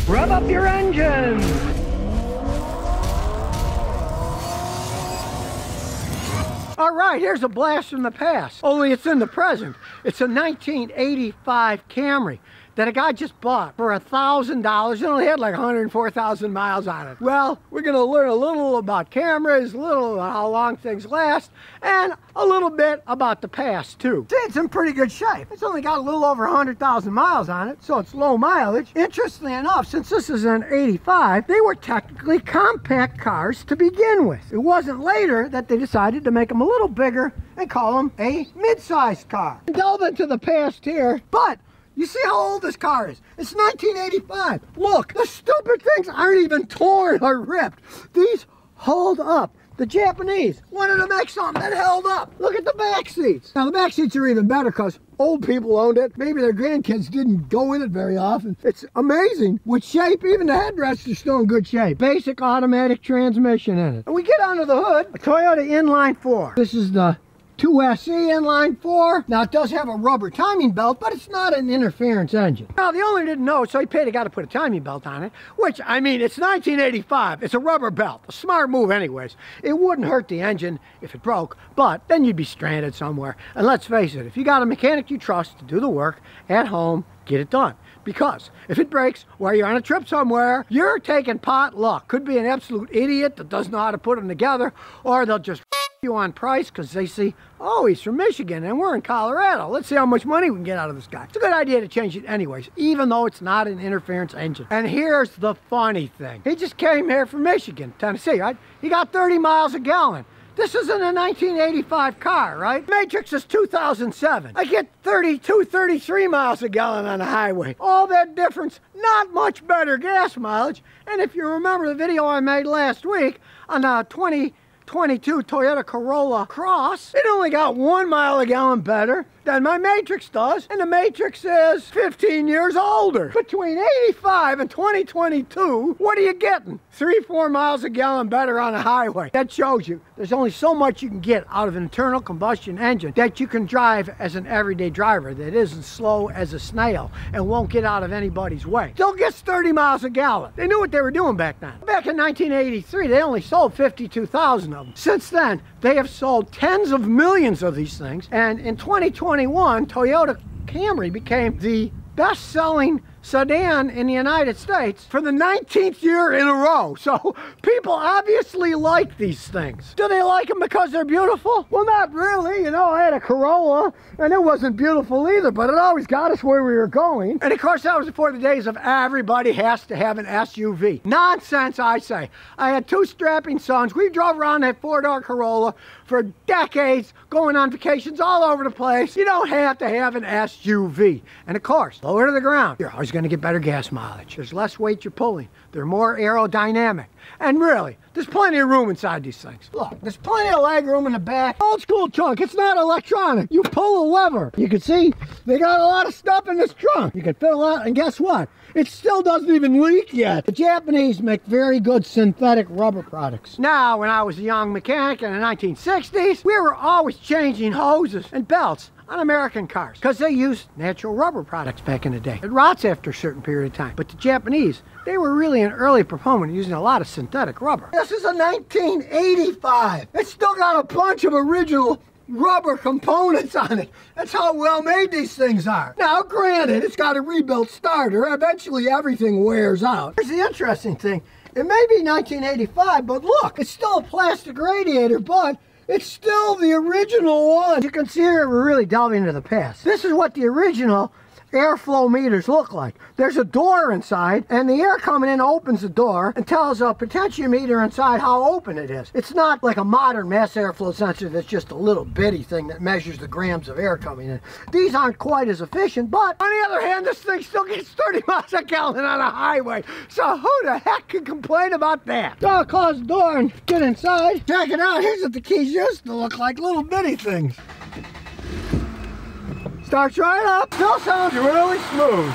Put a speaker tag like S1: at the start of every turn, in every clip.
S1: Rev up your engine! All right, here's a blast from the past, only it's in the present. It's a 1985 Camry that a guy just bought for $1,000. It only had like 104,000 miles on it. Well, we're gonna learn a little about Camrys, a little about how long things last, and a little bit about the past too. See, it's in pretty good shape. It's only got a little over 100,000 miles on it, so it's low mileage. Interestingly enough, since this is an 85, they were technically compact cars to begin with. It wasn't later that they decided to make them a little bigger and call them a mid-sized car. Delve into the past here, but you see how old this car is? It's 1985. Look, the stupid things aren't even torn or ripped. These hold up. The Japanese wanted to make something that held up. Look at the back seats. Now the back seats are even better because old people owned it. Maybe their grandkids didn't go in it very often. It's amazing what shape. Even the headrests are still in good shape. Basic automatic transmission in it. And we get under the hood, a Toyota Inline 4. This is the 2SE Inline 4. Now it does have a rubber timing belt, but it's not an interference engine. Now the owner didn't know, so he paid a guy to put a timing belt on it, which, I mean, it's 1985. It's a rubber belt. A smart move anyways. It wouldn't hurt the engine if it broke, but then you'd be stranded somewhere. And let's face it, if you got a mechanic you trust to do the work at home, get it done. Because if it breaks while you're on a trip somewhere, you're taking pot luck. Could be an absolute idiot that doesn't know how to put them together, or they'll just you on price because they see, oh, he's from Michigan and we're in Colorado. Let's see how much money we can get out of this guy. It's a good idea to change it anyways, even though it's not an interference engine. And here's the funny thing. He just came here from Michigan, Tennessee, right? He got 30 miles a gallon. This isn't a 1985 car, right? Matrix is 2007. I get 32, 33 miles a gallon on the highway. All that difference, not much better gas mileage. And if you remember the video I made last week on a 2022 Toyota Corolla Cross, it only got 1 mile a gallon better than my Matrix does, and the Matrix is 15 years older. Between 85 and 2022, what are you getting? 3-4 miles a gallon better on the highway. That shows you there's only so much you can get out of an internal combustion engine that you can drive as an everyday driver that isn't slow as a snail and won't get out of anybody's way. Still gets 30 miles a gallon. They knew what they were doing back then. Back in 1983, they only sold 52,000 of them. Since then, they have sold tens of millions of these things, and in 2021, Toyota Camry became the best-selling sedan in the United States for the 19th year in a row. So people obviously like these things. Do they like them because they're beautiful? Well, not really. You know, I had a Corolla and it wasn't beautiful either, but it always got us where we were going. And of course, that was before the days of everybody has to have an SUV. Nonsense, I say. I had 2 strapping sons. We drove around that 4-door Corolla for decades, going on vacations all over the place. You don't have to have an SUV. And of course, lower to the ground, you're always going to get better gas mileage. There's less weight you're pulling. They're more aerodynamic. And really, there's plenty of room inside these things. Look, there's plenty of leg room in the back. Old school trunk, it's not electronic. You pull a lever. You can see they got a lot of stuff in this trunk. You can fit a lot, and guess what? It still doesn't even leak yet. The Japanese make very good synthetic rubber products. Now, when I was a young mechanic in the 1960s, we were always changing hoses and belts on American cars because they used natural rubber products back in the day. It rots after a certain period of time. But the Japanese, they were really an early proponent using a lot of synthetic rubber. This is a 1985. It's still got a bunch of original rubber components on it. That's how well made these things are. Now, granted, it's got a rebuilt starter. Eventually, everything wears out. Here's the interesting thing. It may be 1985, but look, it's still a plastic radiator, but it's still the original one. You can see here we're really delving into the past. This is what the original airflow meters look like. There's a door inside, and the air coming in opens the door and tells a potentiometer inside how open it is. It's not like a modern mass airflow sensor that's just a little bitty thing that measures the grams of air coming in. These aren't quite as efficient, but on the other hand, this thing still gets 30 miles a gallon on a highway. So who the heck can complain about that? So I'll close the door and get inside. Check it out. Here's what the keys used to look like, little bitty things. Starts right up. Still sounds really smooth.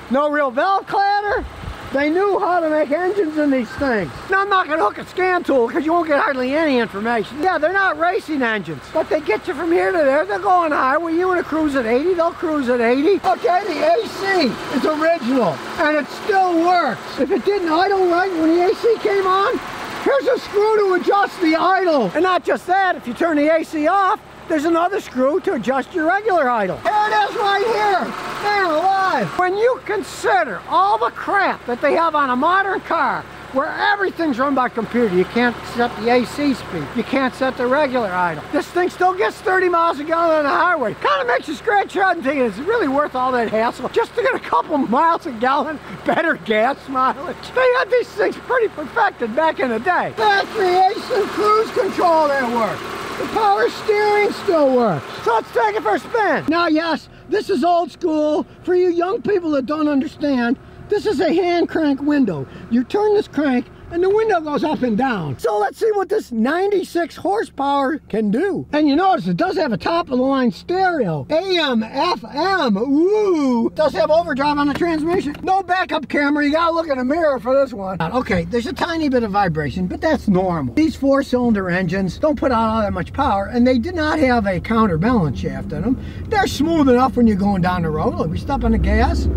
S1: No real valve clatter. They knew how to make engines in these things. Now, I'm not going to hook a scan tool because you won't get hardly any information. Yeah, they're not racing engines, but they get you from here to there. They'll go on the highway. You want to cruise at 80, they'll cruise at 80. Okay, the AC is original, and it still works. If it didn't idle right when the AC came on, here's a screw to adjust the idle. And not just that, if you turn the AC off, there's another screw to adjust your regular idle. Here it is right here. Man alive. When you consider all the crap that they have on a modern car, where everything's run by computer, you can't set the AC speed, you can't set the regular idle. This thing still gets 30 miles a gallon on the highway. Kind of makes you scratch your head and think, is it really worth all that hassle just to get a couple miles a gallon better gas mileage? They had these things pretty perfected back in the day. Factory ace and cruise control that work. The power steering still works. So let's take it for a spin. Now, yes, this is old school. For you young people that don't understand, this is a hand crank window. You turn this crank and the window goes up and down. So let's see what this 96 horsepower can do. And you notice it does have a top of the line stereo. AM, FM, ooh. It does have overdrive on the transmission. No backup camera, you gotta look in the mirror for this one. Okay, there's a tiny bit of vibration, but that's normal. These 4-cylinder engines don't put out all that much power, and they did not have a counterbalance shaft in them. They're smooth enough when you're going down the road. Look, we step on the gas.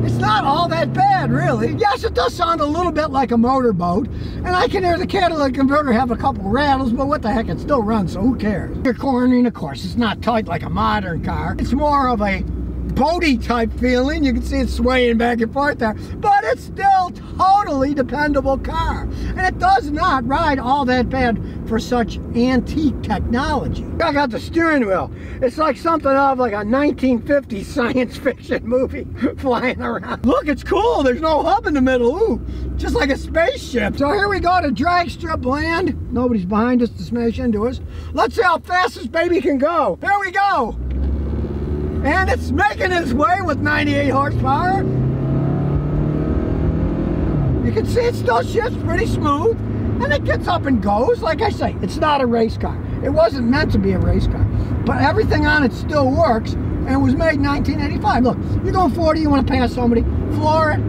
S1: It's not all that bad, really. Yes, it does sound a little bit like a motorboat, and I can hear the catalytic converter have a couple rattles, but what the heck, it still runs, so who cares? Your cornering, of course, it's not tight like a modern car. It's more of a boaty type feeling. You can see it swaying back and forth there, but it's still totally dependable car, and it does not ride all that bad for such antique technology. I got the steering wheel. It's like something out of like a 1950s science fiction movie flying around. Look, it's cool. There's no hub in the middle. Ooh, just like a spaceship. So here we go to drag strip land. Nobody's behind us to smash into us. Let's see how fast this baby can go. Here we go. And it's making its way with 98 horsepower. You can see it still shifts pretty smooth, and it gets up and goes. Like I say, it's not a race car. It wasn't meant to be a race car, but everything on it still works, and it was made in 1985. Look, you're going 40, you want to pass somebody, floor it.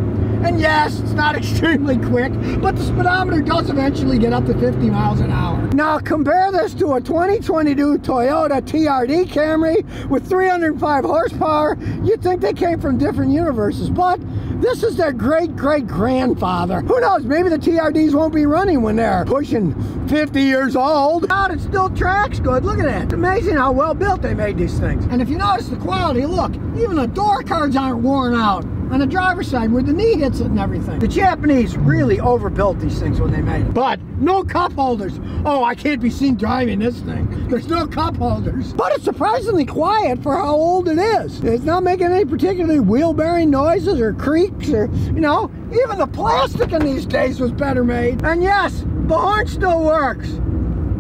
S1: And yes, it's not extremely quick, but the speedometer does eventually get up to 50 miles an hour. Now compare this to a 2022 Toyota TRD Camry with 305 horsepower. You'd think they came from different universes, but this is their great-great-grandfather. Who knows, maybe the TRDs won't be running when they're pushing 50 years old. God, it still tracks good. Look at that. It's amazing how well built they made these things. And if you notice the quality, look, even the door cards aren't worn out on the driver's side where the knee hits it and everything. The Japanese really overbuilt these things when they made it. But no cup holders. Oh, I can't be seen driving this thing. There's no cup holders. But it's surprisingly quiet for how old it is. It's not making any particularly wheel-bearing noises or creaks or, you know, even the plastic in these days was better made. And yes, the horn still works.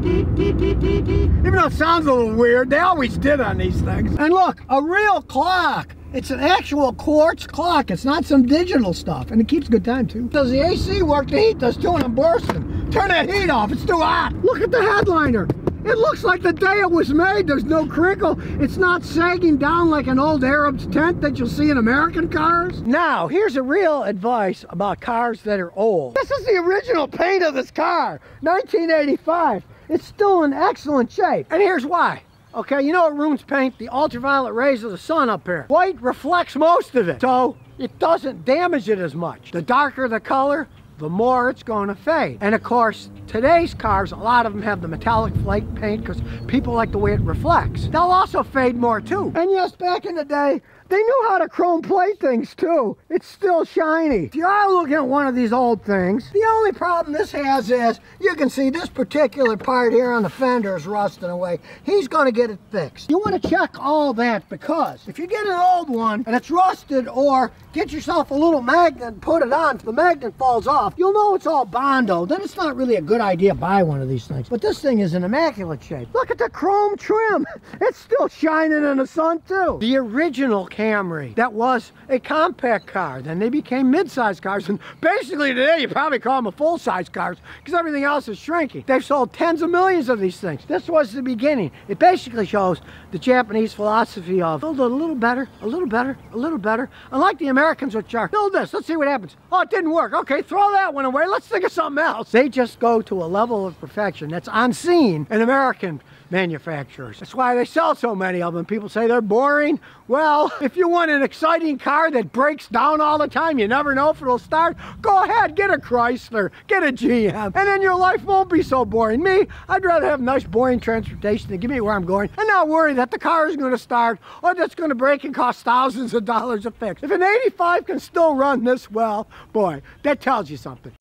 S1: Even though it sounds a little weird, they always did on these things. And look, a real clock. It's an actual quartz clock. It's not some digital stuff, and it keeps good time too. Does the AC work? The heat does too, and I'm bursting. Turn that heat off, it's too hot. Look at the headliner. It looks like the day it was made. There's no crinkle. It's not sagging down like an old Arab's tent that you'll see in American cars. Now, here's a real advice about cars that are old. This is the original paint of this car, 1985. It's still in excellent shape, and here's why. Okay, you know what ruins paint? The ultraviolet rays of the sun up here. White reflects most of it, so it doesn't damage it as much. The darker the color, the more it's going to fade. And of course, today's cars, a lot of them have the metallic flake paint because people like the way it reflects. They'll also fade more too. And yes, back in the day, they knew how to chrome plate things too. It's still shiny. If you are looking at one of these old things, the only problem this has is, you can see this particular part here on the fender is rusting away. He's gonna get it fixed. You wanna check all that, because if you get an old one and it's rusted, or get yourself a little magnet and put it on, if the magnet falls off, you'll know it's all Bondo. Then it's not really a good idea to buy one of these things. But this thing is in immaculate shape. Look at the chrome trim. It's still shining in the sun too. The original Camry. That was a compact car. Then they became mid-size cars, and basically today you probably call them a full-size cars because everything else is shrinking. They've sold tens of millions of these things. This was the beginning. It basically shows the Japanese philosophy of build it a little better, a little better, a little better. Unlike the Americans, which are build this, let's see what happens. Oh, it didn't work. Okay, throw that one away. Let's think of something else. They just go to a level of perfection that's unseen in American manufacturers. That's why they sell so many of them. People say they're boring. Well, if you want an exciting car that breaks down all the time, you never know if it'll start, go ahead, get a Chrysler, get a GM, and then your life won't be so boring. Me, I'd rather have nice boring transportation to get me where I'm going and not worry that the car is going to start or that's going to break and cost thousands of dollars to fix. If an 85 can still run this well, boy, that tells you something.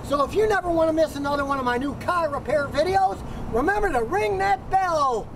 S1: So if you never want to miss another one of my new car repair videos, remember to ring that bell.